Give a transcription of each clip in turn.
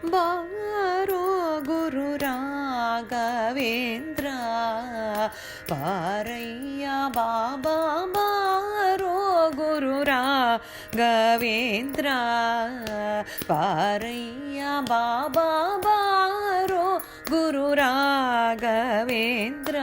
ಬಾರೋ ಗುರು ರಾಘವೇಂದ್ರ ಬಾರಯ್ಯ ಬಾಬಾ ಬಾರೋ ಗುರು ರಾಘವೇಂದ್ರ ಬಾರಯ್ಯ ಬಾಬಾ ಬಾರೋ ಗುರು ರಾಘವೇಂದ್ರ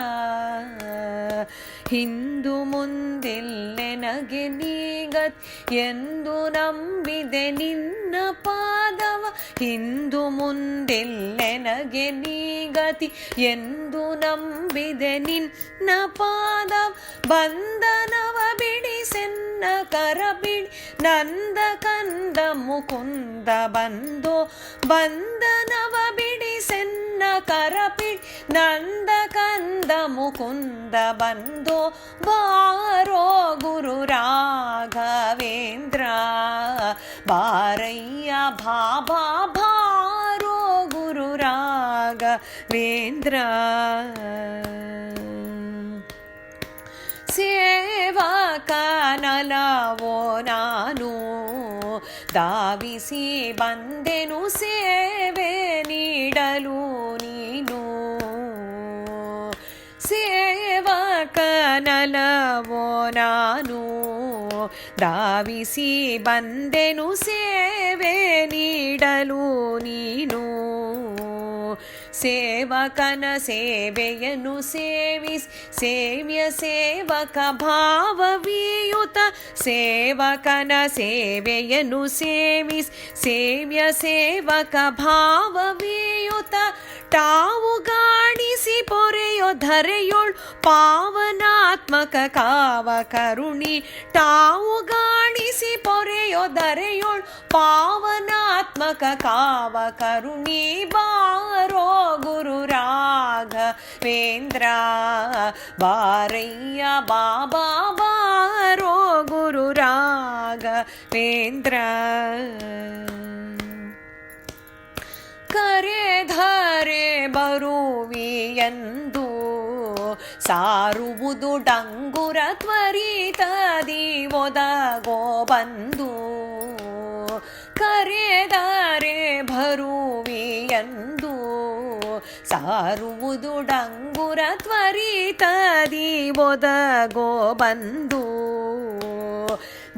ಹಿಂದು ಮುಂದೆಲ್ಲೆನಗೆ ನೀಗತ್ ಎಂದು ನಂಬಿದೆ ನಿನ್ನ ಪಾದವ ಹಿಂದು ಮುಂದೆಲ್ಲೆನಗೆ ನೀಗತಿ ಎಂದು ನಂಬಿದೆ ನಿನ್ನ ಪಾದವ ಬಂಧನವ ಬಿಡಿಸೆನ್ನ ಕರ ಬಿಡಿ ನಂದ ಕಂದ ಮುಕುಂದ ಬಂದೋ ಬಂಧನವ ಬಿಡಿಸೆನ್ನ ಕರ ಬಿಡಿ ನಂದ ಕಂದ ಮುಕುಂದ ಬಂದೋ ಬಾರೋ ಗುರು ರಾಘವೇಂದ್ರ ಬಾರಯ್ಯ ಬಾಬಾ ಬಾರೋ ಗುರು ರಾಘವೇಂದ್ರ ಸೇವಕನಲವೋ ನಾನು ಧಾವಿಸಿ ಬಂದೆನು ಸೇವೆ ನೀಡಲು ನೀನು ಸೇವಕನಲವೋ ನಾನು ಧಾವಿಸಿ ಬಂದೆನು ಸೇವೆ ನೀಡಲು ನೀನು ಸೇವಕನ ಸೇವೆಯನ್ನು ಸೇವಿಸಿ ಸೇವ್ಯ ಸೇವಕ ಭಾವವಿಯುತ ಸೇವಕನ ಸೇವೆಯನ್ನು ಸೇವಿಸಿ ಸೇವ್ಯ ಸೇವಕ ಭಾವವಿಯುತ ತಾವು ಗಾಣಿಸಿ ಪೊರೆಯೋ ಧರೆಯೊಳ್ ಪಾವನಾತ್ಮಕ ಕಾವ ಕರುಣಿ ತಾವು ಗಾಣಿಸಿ ಪೊರೆಯೋ ಧರೆಯೊಳ್ ಪಾವನಾತ್ಮಕ ಕಾವ ಕರುಣಿ ಬಾರೋ ಗುರು ರಾಘವೇಂದ್ರ ಬಾರಯ್ಯ ಬಾಬಾ ಬಾರೋ ಗುರು ರಾಘವೇಂದ್ರ ಕರೆಧರೆ ಬರುವಿಯಂದು ಸಾರುವುದು ಡಂಗುರ ತ್ವರಿತದಿ ಒದಗೋ ಬಂದು ಕರೆದರೆ ಬರುವಿಯಂದು ಸಾರುವುದು ಡಂಗುರ ತ್ವರಿತದಿ ಒದಗೋ ಬಂದು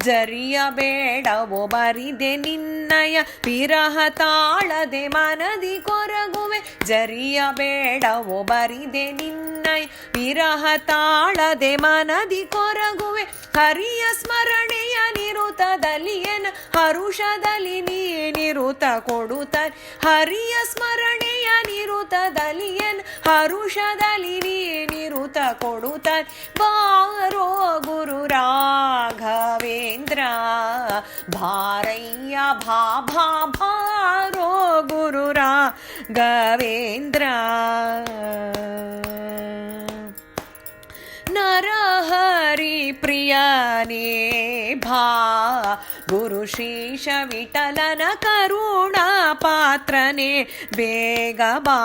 ಜರಿಯಬೇಡವೋ ಬರಿದೆ ನಿನ್ನಯ ವಿರಹ ತಾಳದೆ ಮನದಿ ಕೊರಗುವೆ ಜರಿಯಬೇಡವೋ ಬರಿದೆ ನಿನ್ನಯ ವಿರಹ ತಾಳದೆ ಮನದಿ ಕೊರಗುವೆ ಹರಿಯ ಸ್ಮರಣೆಯ ನಿರುತದಲಿಯನ ಹರುಷದಲ್ಲಿ ನೀನಿರುತ ಕೊಡುತ್ತಾನೆ ಹರಿಯ ಸ್ಮರಣೆಯ ನಿರುತದಲಿಯನ ಹರುಷದಲ್ಲಿ ನೀನಿರುತ ಕೊಡುತ್ತಾನೆ ಬಾರೋ ಗುರು ರಾಘವೇಂದ್ರ ಭಾರಯ್ಯ ಭಾಭಾ ಭಾರೋ ಗುರು ರಾಘವೇಂದ್ರ ನರಹರಿ ಪ್ರಿಯನೇ ಭಾ ಗುರು ಶ್ರೀಶ ವಿಠಲನ ಕರುಣಾ ಪಾತ್ರನೇ ಬೇಗ ಬಾ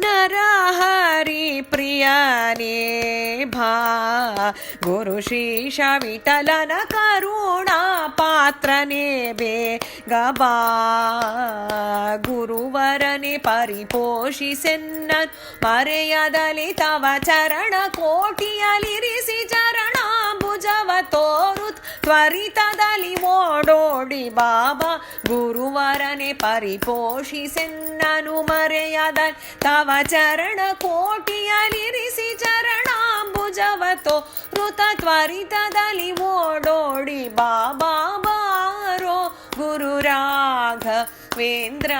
ನರಹರಿ ಪ್ರಿಯನೇ ಭಾ ಗುರು ಶ್ರೀಶ ವಿಠಲನ ಕರುಣಾ ಪಾತ್ರನೇ ಬೇಗ ಬಾ ಗುರುವರನೆ ಪರಿಪೋಷಿಸೆನ್ನ ಮರೆಯದಲಿ ತವ ಚರಣ ಕೋಟಿಯಲಿರಿಸಿ ಚರಣಾಂಬುಜವ ತೋರುತ್ ತ್ವರಿತದಲ್ಲಿ ಓಡೋಡಿ ಬಾಬಾ ಗುರುವರನೆ ಪರಿಪೋಷಿಸೆನ್ನನು ಮರೆಯದಲಿ ತವ ಚರಣ ಕೋಟಿಯಲಿರಿಸಿ ಚರಣಾಂಬುಜವ ತೋರುತ ತ್ವರಿತದಲ್ಲಿ ಓಡೋಡಿ ಬಾಬಾ ಬಾರೋ ಗುರು ರಾಘವೇಂದ್ರ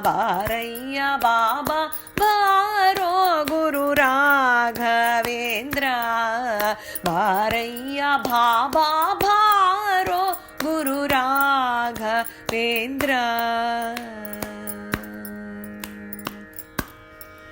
ಬಾರಯ್ಯ ಬಾಬಾ ಬಾರೋ ಗುರು ರಾಘವೇಂದ್ರ ಬಾರಯ್ಯ ಬಾಬಾ ಬಾರೋ ಗುರು ರಾಘವೇಂದ್ರ